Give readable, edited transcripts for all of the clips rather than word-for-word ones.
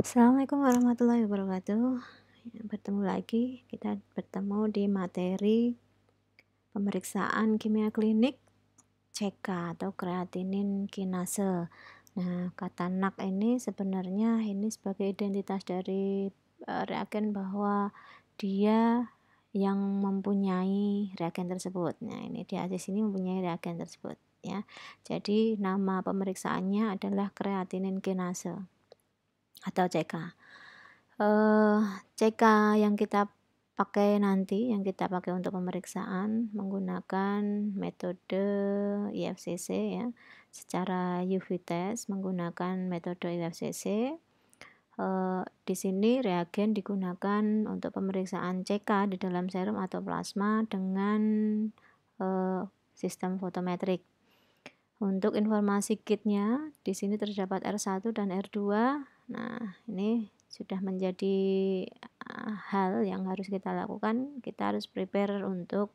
Assalamualaikum warahmatullahi wabarakatuh. Bertemu lagi, kita bertemu di materi pemeriksaan kimia klinik CK atau kreatinin kinase. Nah, kata NAK ini sebenarnya ini sebagai identitas dari reagen bahwa dia yang mempunyai reagen tersebut. Nah, ini dia di sini mempunyai reagen tersebut ya. Jadi nama pemeriksaannya adalah kreatinin kinase atau CK. CK yang kita pakai nanti, yang kita pakai untuk pemeriksaan menggunakan metode IFCC ya, secara UV test menggunakan metode IFCC. Di sini reagen digunakan untuk pemeriksaan CK di dalam serum atau plasma dengan sistem fotometrik. Untuk informasi kitnya, di sini terdapat R1 dan R2. Nah, ini sudah menjadi hal yang harus kita lakukan. Kita harus prepare untuk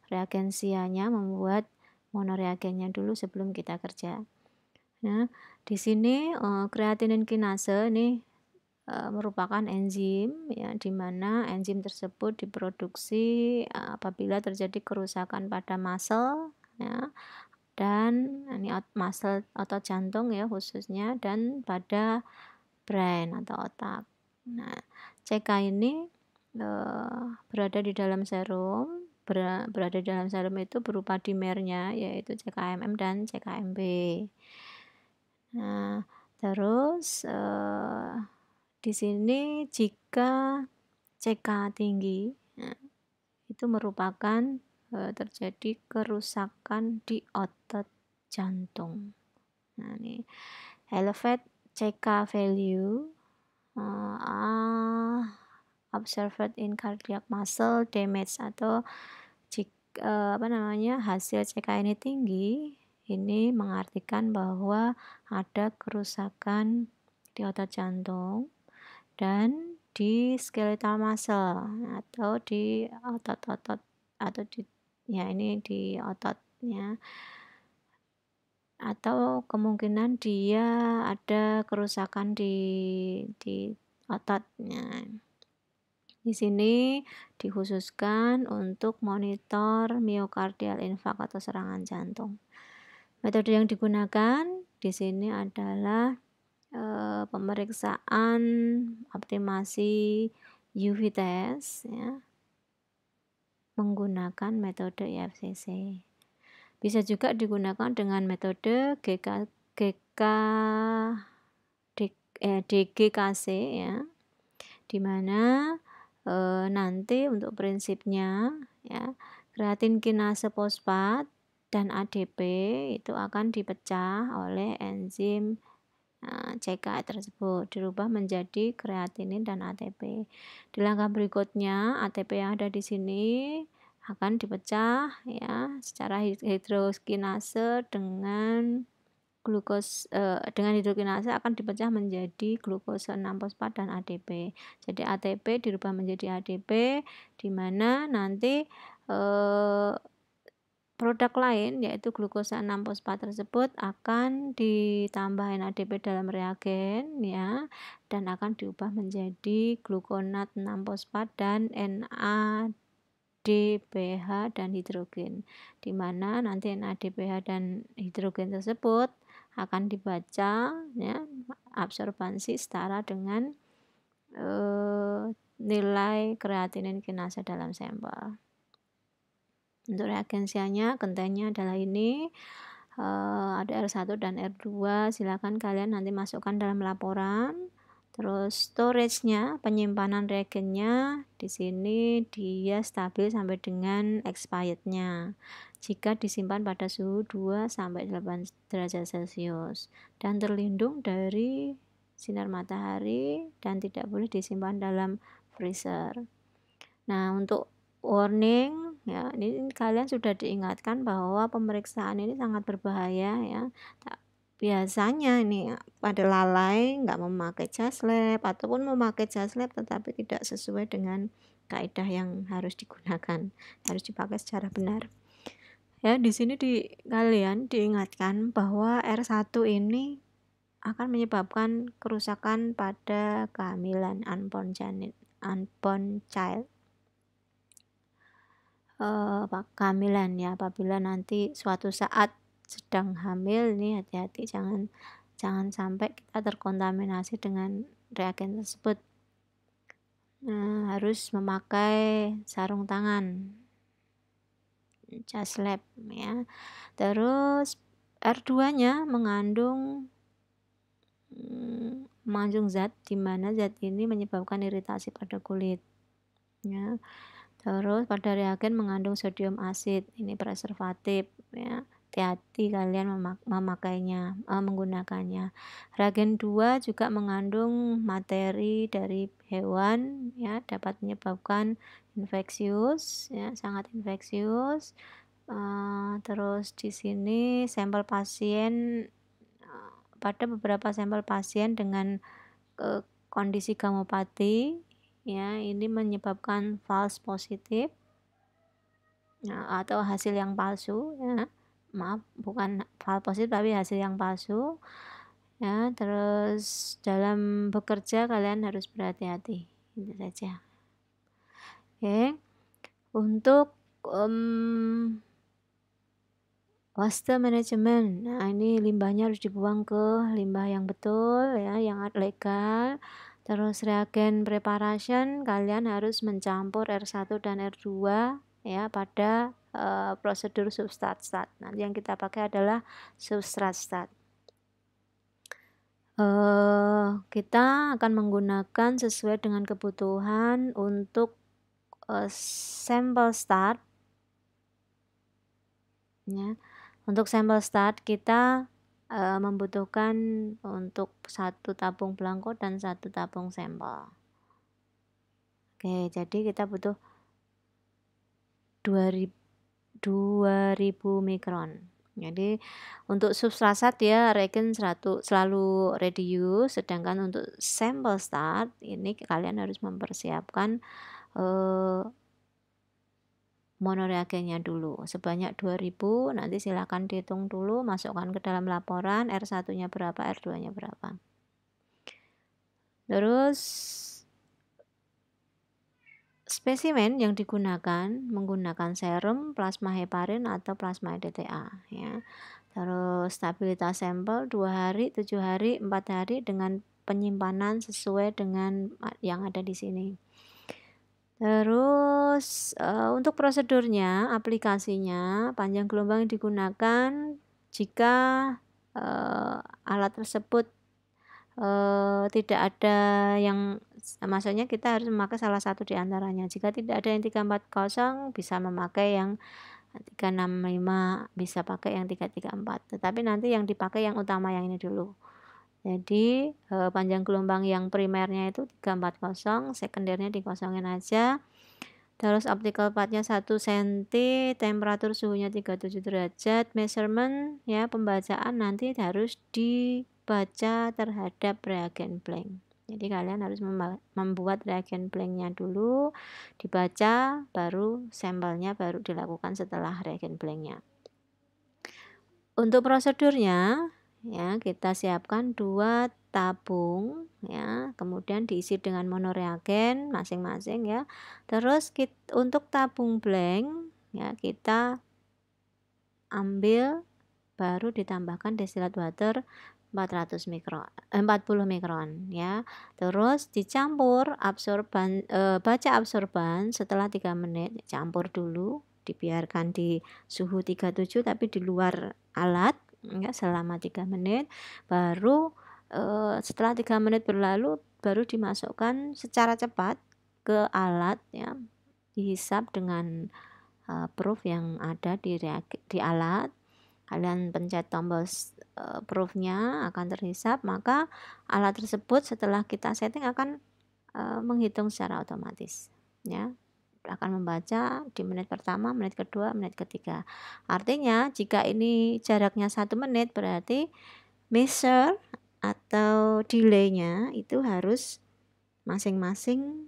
reagensianya, membuat monoreagennya dulu sebelum kita kerja. Nah, di sini kreatinin kinase ini merupakan enzim ya, di mana enzim tersebut diproduksi apabila terjadi kerusakan pada muscle ya, dan ini muscle otot jantung ya khususnya, dan pada brain atau otak. Nah, CK ini berada di dalam serum, berada di dalam serum itu berupa dimernya yaitu CKMM dan CKMB. Nah, terus di sini jika CK tinggi, nah, itu merupakan terjadi kerusakan di otot jantung. Nah, ini elevate CK value observed in cardiac muscle damage, atau hasil CK ini tinggi, ini mengartikan bahwa ada kerusakan di otot jantung dan di skeletal muscle atau di otot-otot atau di ototnya, atau kemungkinan dia ada kerusakan di ototnya. Di sini dikhususkan untuk monitor myocardial infarct atau serangan jantung. Metode yang digunakan di sini adalah pemeriksaan optimasi UV test ya, menggunakan metode IFCC. Bisa juga digunakan dengan metode DGKC ya, dimana nanti untuk prinsipnya ya, kreatin kinase fosfat dan ADP itu akan dipecah oleh enzim CK tersebut, dirubah menjadi kreatinin dan ATP. Di langkah berikutnya, ATP yang ada di sini akan dipecah ya secara hidrokinase dengan hidrokinase akan dipecah menjadi glukosa 6 fosfat dan ADP. Jadi ATP dirubah menjadi ADP, di mana nanti produk lain yaitu glukosa 6 fosfat tersebut akan ditambahin ADP dalam reagen ya, dan akan diubah menjadi glukonat 6 fosfat dan NADPH dan hidrogen, di mana nanti NADPH dan hidrogen tersebut akan dibaca ya, absorbansi setara dengan nilai kreatinin kinase dalam sampel. Untuk reagensianya, gentengnya adalah ini, ada R1 dan R2, silakan kalian nanti masukkan dalam laporan. Terus storage-nya, penyimpanan reagennya di sini dia stabil sampai dengan expired-nya. Jika disimpan pada suhu 2 sampai 8 derajat Celcius dan terlindung dari sinar matahari dan tidak boleh disimpan dalam freezer. Nah, untuk warning ya, ini kalian sudah diingatkan bahwa pemeriksaan ini sangat berbahaya ya. Biasanya ini pada lalai nggak memakai jas lab ataupun memakai jas lab tetapi tidak sesuai dengan kaidah yang harus digunakan, harus dipakai secara benar. Ya, di sini kalian diingatkan bahwa R1 ini akan menyebabkan kerusakan pada kehamilan unborn child. Kehamilan ya, apabila nanti suatu saat sedang hamil nih, hati-hati jangan sampai kita terkontaminasi dengan reagen tersebut. Harus memakai sarung tangan, jas lab ya. Terus R2-nya mengandung zat di mana zat ini menyebabkan iritasi pada kulit ya. Terus pada reagen mengandung sodium asid, ini preservatif ya. Hati-hati kalian memakainya, menggunakannya. Reagen 2 juga mengandung materi dari hewan ya, dapat menyebabkan infeksius ya, sangat infeksius. Terus di sini sampel pasien, pada beberapa sampel pasien dengan kondisi gamopati ya, ini menyebabkan false positif atau hasil yang palsu ya. Maaf, bukan false positif tapi hasil yang palsu ya. Terus dalam bekerja kalian harus berhati-hati, itu saja. Oke. Untuk waste manajemen, nah ini limbahnya harus dibuang ke limbah yang betul ya, yang legal. Terus reagen preparation, kalian harus mencampur R1 dan R2 ya pada prosedur substrat start. Nanti yang kita pakai adalah substrat start. Kita akan menggunakan sesuai dengan kebutuhan untuk sampel start ya. Untuk sampel start kita membutuhkan untuk 1 tabung belangko dan 1 tabung sampel. Oke, jadi kita butuh 2000 mikron. Jadi untuk substrat ya reagen selalu ready use, sedangkan untuk sampel start ini kalian harus mempersiapkan monoreagennya dulu sebanyak 2000, nanti silakan dihitung dulu, masukkan ke dalam laporan R1-nya berapa, R2-nya berapa. Terus spesimen yang digunakan menggunakan serum, plasma heparin atau plasma EDTA ya. Terus stabilitas sampel 2 hari, 7 hari, 4 hari dengan penyimpanan sesuai dengan yang ada di sini. Terus untuk prosedurnya, aplikasinya, panjang gelombang yang digunakan jika alat tersebut tidak ada yang, maksudnya kita harus memakai salah satu di antaranya. Jika tidak ada yang 340 bisa memakai yang 365, bisa pakai yang 334. Tetapi nanti yang dipakai yang utama yang ini dulu. Jadi panjang gelombang yang primernya itu 340, sekundernya dikosongin aja. Terus optical pathnya 1 cm, temperatur suhunya 37 derajat, measurement ya, pembacaan nanti harus dibaca terhadap reagen blank. Jadi kalian harus membuat reagen blanknya dulu, dibaca, baru sampelnya baru dilakukan setelah reagen blanknya. Untuk prosedurnya ya, kita siapkan 2 tabung ya, kemudian diisi dengan monoreagen masing-masing ya. Terus untuk tabung blank ya, kita ambil baru ditambahkan distilled water 40 mikron ya. Terus dicampur absorban, baca absorban setelah 3 menit, campur dulu, dibiarkan di suhu 37 tapi di luar alat ya, selama 3 menit, baru setelah 3 menit berlalu baru dimasukkan secara cepat ke alat ya, dihisap dengan probe yang ada di alat. Kalian pencet tombol probe-nya, akan terhisap, maka alat tersebut setelah kita setting akan menghitung secara otomatis ya, akan membaca di menit pertama, menit kedua, menit ketiga. Artinya jika ini jaraknya 1 menit berarti measure atau delay-nya itu harus masing-masing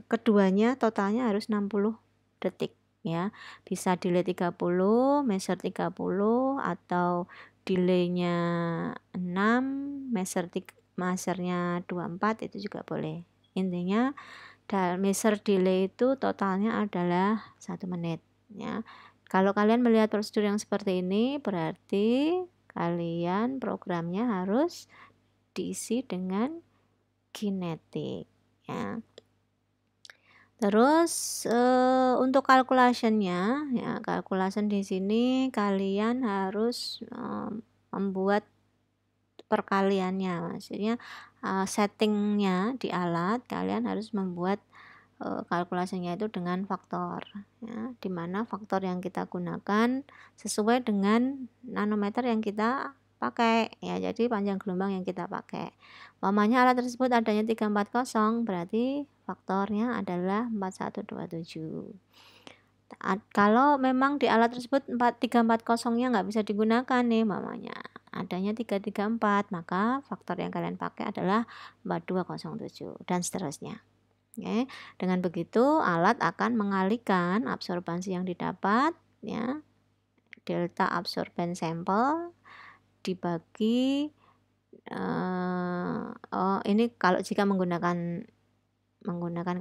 keduanya totalnya harus 60 detik ya. Bisa delay 30, measure 30 atau delay-nya 6, measure-nya 24 itu juga boleh. Intinya measure delay itu totalnya adalah 1 menit ya. Kalau kalian melihat prosedur yang seperti ini, berarti kalian programnya harus diisi dengan kinetik ya. Terus untuk calculation-nya ya, calculation di sini kalian harus membuat perkaliannya, maksudnya settingnya di alat kalian harus membuat kalkulasinya itu dengan faktor ya, dimana faktor yang kita gunakan sesuai dengan nanometer yang kita pakai ya, jadi panjang gelombang yang kita pakai. Umpamanya alat tersebut adanya 340, berarti faktornya adalah 4127. Kalau memang di alat tersebut 340-nya nggak bisa digunakan nih, mamanya adanya 334, maka faktor yang kalian pakai adalah 4207 dan seterusnya. Oke, dengan begitu alat akan mengalihkan absorbansi yang didapat ya, delta absorban sampel dibagi ini kalau jika menggunakan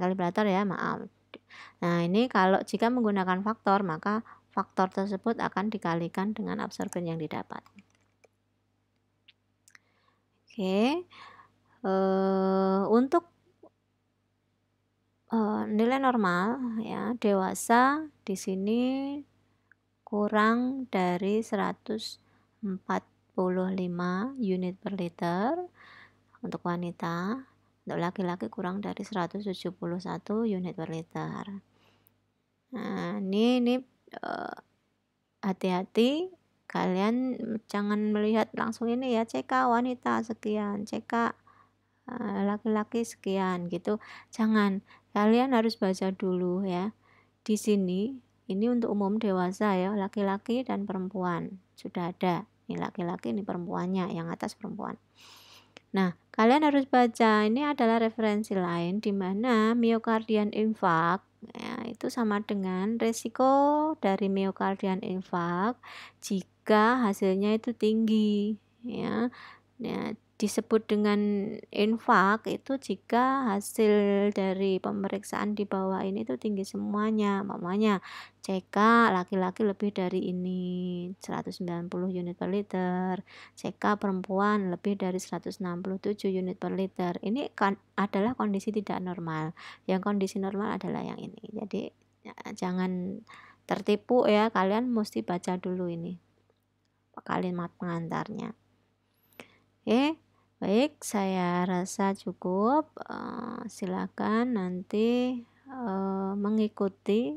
kalibrator ya, maaf. Nah, ini kalau jika menggunakan faktor, maka faktor tersebut akan dikalikan dengan absorban yang didapat. Oke. Untuk nilai normal ya, dewasa di sini kurang dari 145 unit per liter untuk wanita, untuk laki-laki kurang dari 171 unit per liter. Nah, ini hati-hati, kalian jangan melihat langsung ini ya, CK wanita sekian, CK laki-laki sekian gitu, jangan. Kalian harus baca dulu ya. Di sini ini untuk umum dewasa ya, laki-laki dan perempuan sudah ada. Ini laki-laki, ini perempuannya, yang atas perempuan. Nah, kalian harus baca, ini adalah referensi lain di mana myocardial infarct ya, itu sama dengan resiko dari myocardial infarct jika hasilnya itu tinggi ya. Nah, disebut dengan infark itu jika hasil dari pemeriksaan di bawah ini itu tinggi semuanya, mamanya CK laki-laki lebih dari ini 190 unit per liter, CK perempuan lebih dari 167 unit per liter. Ini kan adalah kondisi tidak normal. Yang kondisi normal adalah yang ini. Jadi ya, jangan tertipu ya, kalian mesti baca dulu ini kalimat pengantarnya. Oke, baik, saya rasa cukup. Silakan nanti mengikuti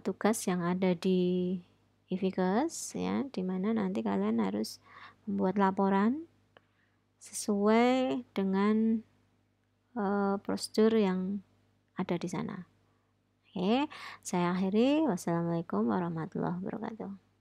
tugas yang ada di IFIKES ya, dimana nanti kalian harus membuat laporan sesuai dengan prosedur yang ada di sana. Oke, saya akhiri. Wassalamualaikum warahmatullahi wabarakatuh.